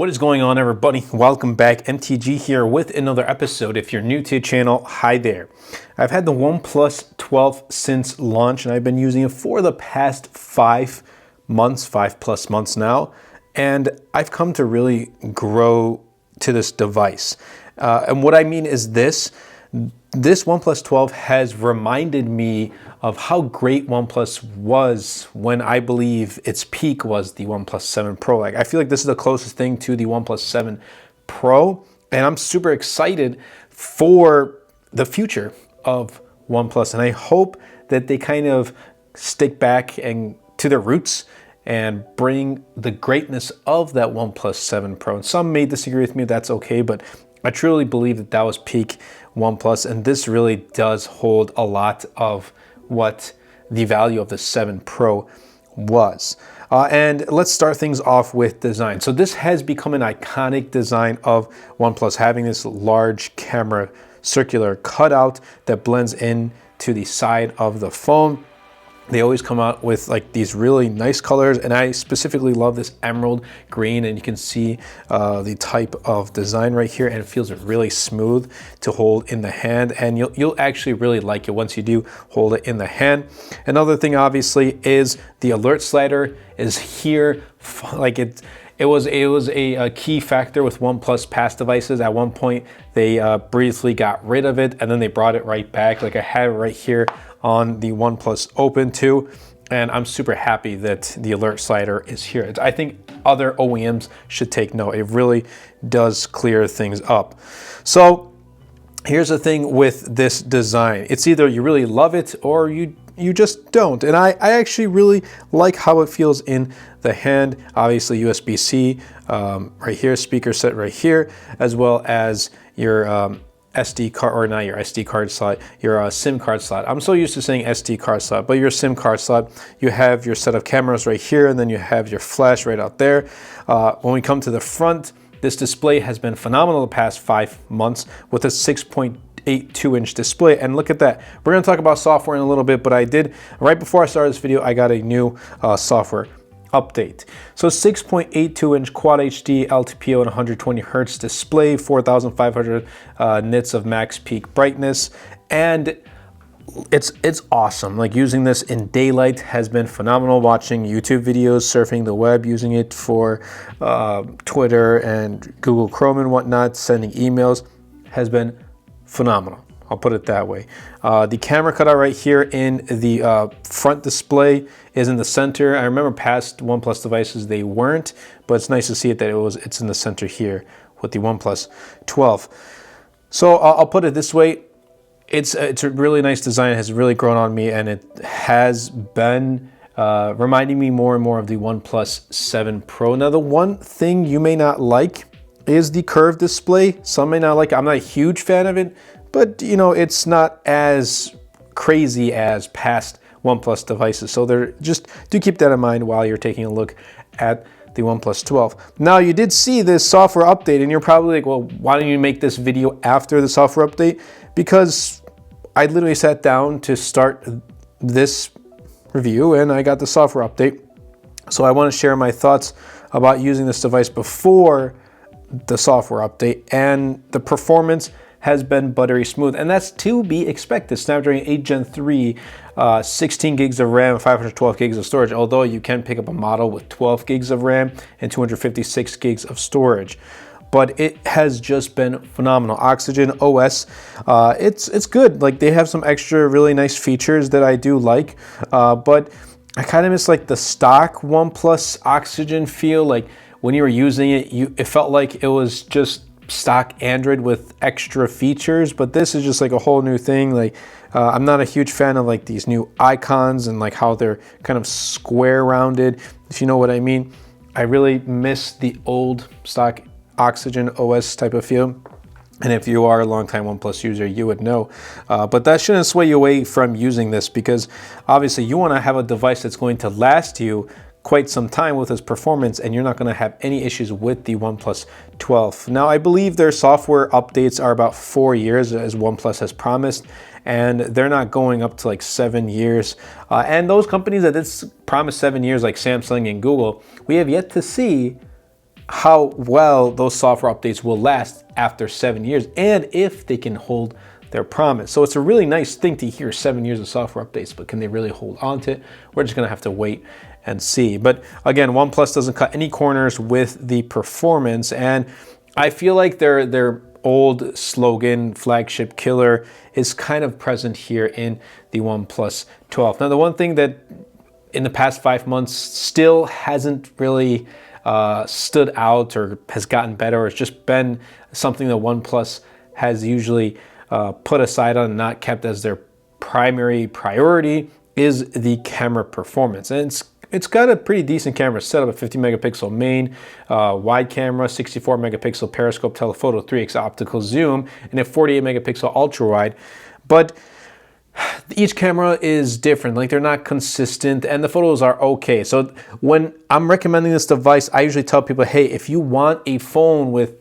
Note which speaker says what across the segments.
Speaker 1: What is going on, everybody? Welcome back. MTG here with another episode. If you're new to the channel, hi there. I've had the OnePlus 12 since launch and I've been using it for the past 5 months, 5+ months now. And I've come to really grow to this device. And what I mean is this OnePlus 12 has reminded me of how great OnePlus was when I believe its peak was the OnePlus 7 Pro. Like, I feel like this is the closest thing to the OnePlus 7 Pro, and I'm super excited for the future of OnePlus, and I hope that they kind of stick back and to their roots and bring the greatness of that OnePlus 7 Pro. And some may disagree with me, that's okay, but I truly believe that that was peak OnePlus, and this really does hold a lot of what the value of the 7 Pro was. And let's start things off with design. So this has become an iconic design of OnePlus, having this large camera circular cutout that blends in to the side of the phone. They always come out with like these really nice colors, and I specifically love this emerald green, and you can see the type of design right here, and it feels really smooth to hold in the hand, and you'll actually really like it once you do hold it in the hand. Another thing obviously is the alert slider is here. Like it was a key factor with OnePlus past devices. At one point they briefly got rid of it and then they brought it right back. Like I have it right here on the OnePlus Open 2, and I'm super happy that the alert slider is here. I think other OEMs should take note. It really does clear things up. So here's the thing with this design. It's either you really love it or you just don't. And I actually really like how it feels in the hand. Obviously USB-C right here, speaker set right here, as well as your SD card, or not your SD card slot, your SIM card slot. I'm so used to saying SD card slot, but your SIM card slot, you have your set of cameras right here, and then you have your flash right out there. When we come to the front, this display has been phenomenal the past 5 months with a 6.82-inch display, and look at that. We're gonna talk about software in a little bit, but I did, right before I started this video, I got a new software update. So 6.82-inch Quad HD LTPO and 120 Hertz display, 4,500 nits of max peak brightness, and it's awesome. Like, using this in daylight has been phenomenal. Watching YouTube videos, surfing the web, using it for Twitter and Google Chrome and whatnot, sending emails has been phenomenal. I'll put it that way. The camera cutout right here in the front display is in the center. I remember past OnePlus devices they weren't, but it's nice to see it that it's in the center here with the OnePlus 12. So I'll put it this way. It's a really nice design. It has really grown on me, and it has been reminding me more and more of the OnePlus 7 Pro. Now, the one thing you may not like is the curved display. Some may not like it. I'm not a huge fan of it, but you know, it's not as crazy as past OnePlus devices. So just do keep that in mind while you're taking a look at the OnePlus 12. Now, you did see this software update, and you're probably like, well, why don't you make this video after the software update? Because I literally sat down to start this review and I got the software update. So I want to share my thoughts about using this device before the software update, and the performance has been buttery smooth, and that's to be expected. Snapdragon 8 Gen 3, 16 gigs of RAM, 512 gigs of storage, although you can pick up a model with 12 gigs of RAM and 256 gigs of storage. But it has just been phenomenal. Oxygen OS, it's good. Like, they have some extra really nice features that I do like, but I kind of miss like the stock OnePlus Oxygen feel. Like, when you were using it, it felt like it was just stock Android with extra features, but this is just like a whole new thing. Like, I'm not a huge fan of like these new icons and like how they're kind of square rounded, if you know what I mean. I really miss the old stock Oxygen OS type of feel, and if you are a longtime OnePlus user, you would know. But that shouldn't sway you away from using this, because obviously you want to have a device that's going to last you quite some time with its performance, and you're not going to have any issues with the OnePlus 12. Now, I believe their software updates are about 4 years, as OnePlus has promised, and they're not going up to like 7 years. And those companies that did promise 7 years, like Samsung and Google, we have yet to see how well those software updates will last after 7 years and if they can hold their promise. So it's a really nice thing to hear 7 years of software updates, but can they really hold on to it? We're just gonna have to wait and see. But again, OnePlus doesn't cut any corners with the performance, and I feel like their old slogan, flagship killer, is kind of present here in the OnePlus 12. Now, the one thing that in the past 5 months still hasn't really stood out or has gotten better, or it's just been something that OnePlus has usually put aside on and not kept as their primary priority, is the camera performance. And it's got a pretty decent camera setup, a 50 megapixel main, wide camera, 64 megapixel periscope telephoto, 3x optical zoom, and a 48 megapixel ultra wide. But each camera is different, like they're not consistent, and the photos are okay. So when I'm recommending this device, I usually tell people, hey, if you want a phone with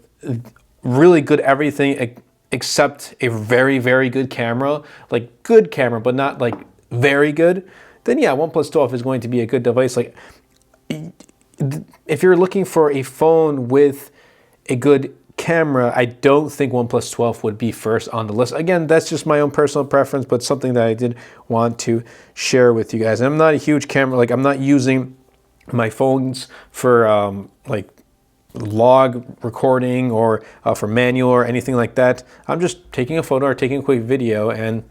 Speaker 1: really good everything except a very, very good camera, like good camera, but not like very good, then yeah, OnePlus 12 is going to be a good device. Like, if you're looking for a phone with a good camera, I don't think OnePlus 12 would be first on the list. Again, that's just my own personal preference, but something that I did want to share with you guys. And I'm not a huge camera, like I'm not using my phones for like log recording or for manual or anything like that. I'm just taking a photo or taking a quick video, and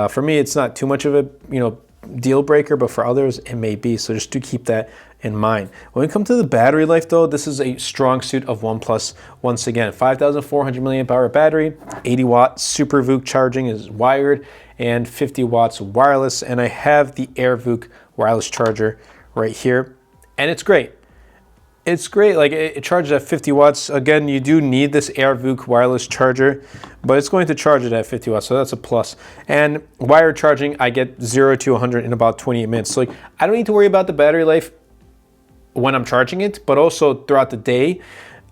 Speaker 1: for me, it's not too much of a deal breaker, but for others it may be. So just do keep that in mind. When we come to the battery life though, this is a strong suit of OnePlus. Once again, 5,400 milliamp hour battery, 80 watt super VOOC charging is wired, and 50 watts wireless. And I have the Air VOOC wireless charger right here, and it's great. It's great, like it charges at 50 watts. Again, you do need this Air VOOC wireless charger, but it's going to charge it at 50 watts, so that's a plus. And wired charging, I get 0 to 100 in about 28 minutes. So like, I don't need to worry about the battery life when I'm charging it, but also throughout the day.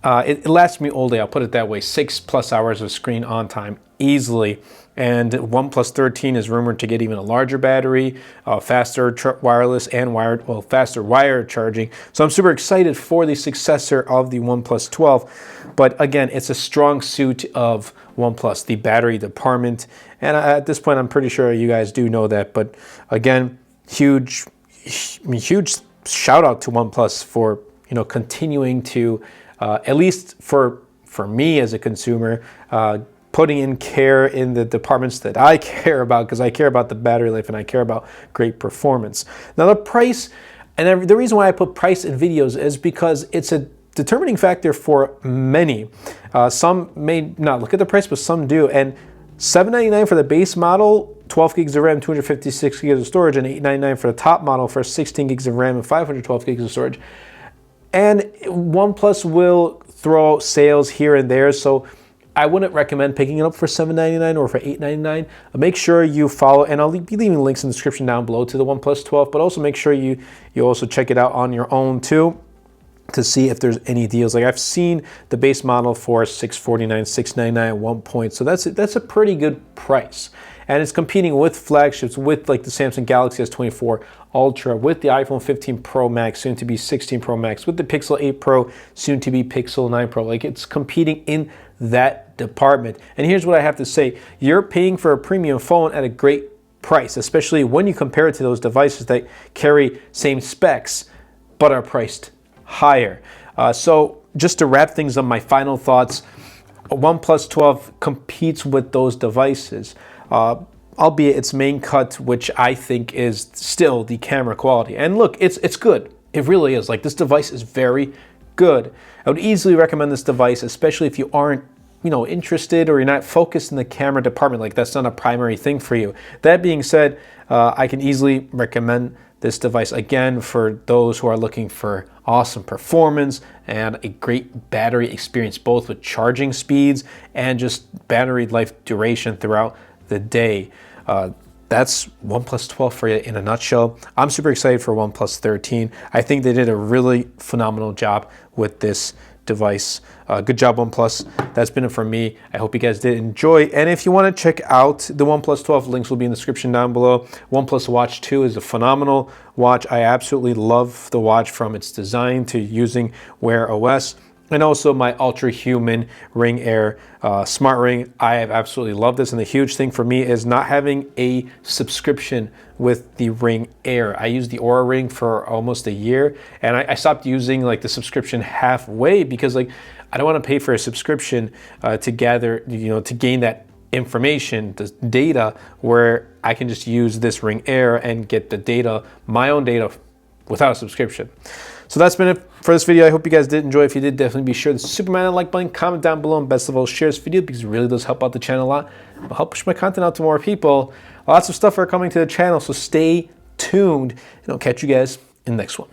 Speaker 1: It lasts me all day, I'll put it that way. 6+ hours of screen on time easily. And OnePlus 13 is rumored to get even a larger battery, faster wireless and wired, well, faster wired charging. So I'm super excited for the successor of the OnePlus 12. But again, it's a strong suit of OnePlus, the battery department. And at this point, I'm pretty sure you guys do know that. But again, huge shout out to OnePlus for continuing to, at least for me as a consumer, putting in care in the departments that I care about, because I care about the battery life and I care about great performance. Now the price, and the reason why I put price in videos is because it's a determining factor for many. Some may not look at the price, but some do. And $799 for the base model, 12 gigs of RAM, 256 gigs of storage, and $899 for the top model for 16 gigs of RAM and 512 gigs of storage. And OnePlus will throw sales here and there, so I wouldn't recommend picking it up for $799 or for $899. Make sure you follow, and I'll be leaving links in the description down below to the OnePlus 12, but also make sure you also check it out on your own too, to see if there's any deals. Like I've seen the base model for $649, $699 at one point, so that's a pretty good price. And it's competing with flagships, with like the Samsung Galaxy S24 Ultra, with the iPhone 15 Pro Max, soon to be 16 Pro Max, with the Pixel 8 Pro, soon to be Pixel 9 Pro. Like it's competing in that department. And here's what I have to say. You're paying for a premium phone at a great price, especially when you compare it to those devices that carry same specs, but are priced higher. So just to wrap things up, my final thoughts, OnePlus 12 competes with those devices, albeit its main cut, which I think is still the camera quality. And look, it's good. It really is. Like, this device is very good. I would easily recommend this device, especially if you aren't interested, or you're not focused in the camera department, like that's not a primary thing for you. That being said, I can easily recommend this device again for those who are looking for awesome performance and a great battery experience, both with charging speeds and just battery life duration throughout the day. That's OnePlus 12 for you in a nutshell. I'm super excited for OnePlus 13. I think they did a really phenomenal job with this device. Good job, OnePlus. That's been it for me. I hope you guys did enjoy. And if you want to check out the OnePlus 12, links will be in the description down below. OnePlus Watch 2 is a phenomenal watch. I absolutely love the watch, from its design to using Wear OS. And also my Ultra Human Ring Air smart ring. I have absolutely loved this, and the huge thing for me is not having a subscription with the Ring Air. I used the Aura Ring for almost a year, and I stopped using like the subscription halfway because like I don't want to pay for a subscription to gather, to gain that information, the data, where I can just use this Ring Air and get the data, my own data, without a subscription. So that's been it for this video. I hope you guys did enjoy. If you did, definitely be sure to Superman that like button, comment down below, and best of all, share this video because it really does help out the channel a lot. It'll help push my content out to more people. Lots of stuff are coming to the channel, so stay tuned, and I'll catch you guys in the next one.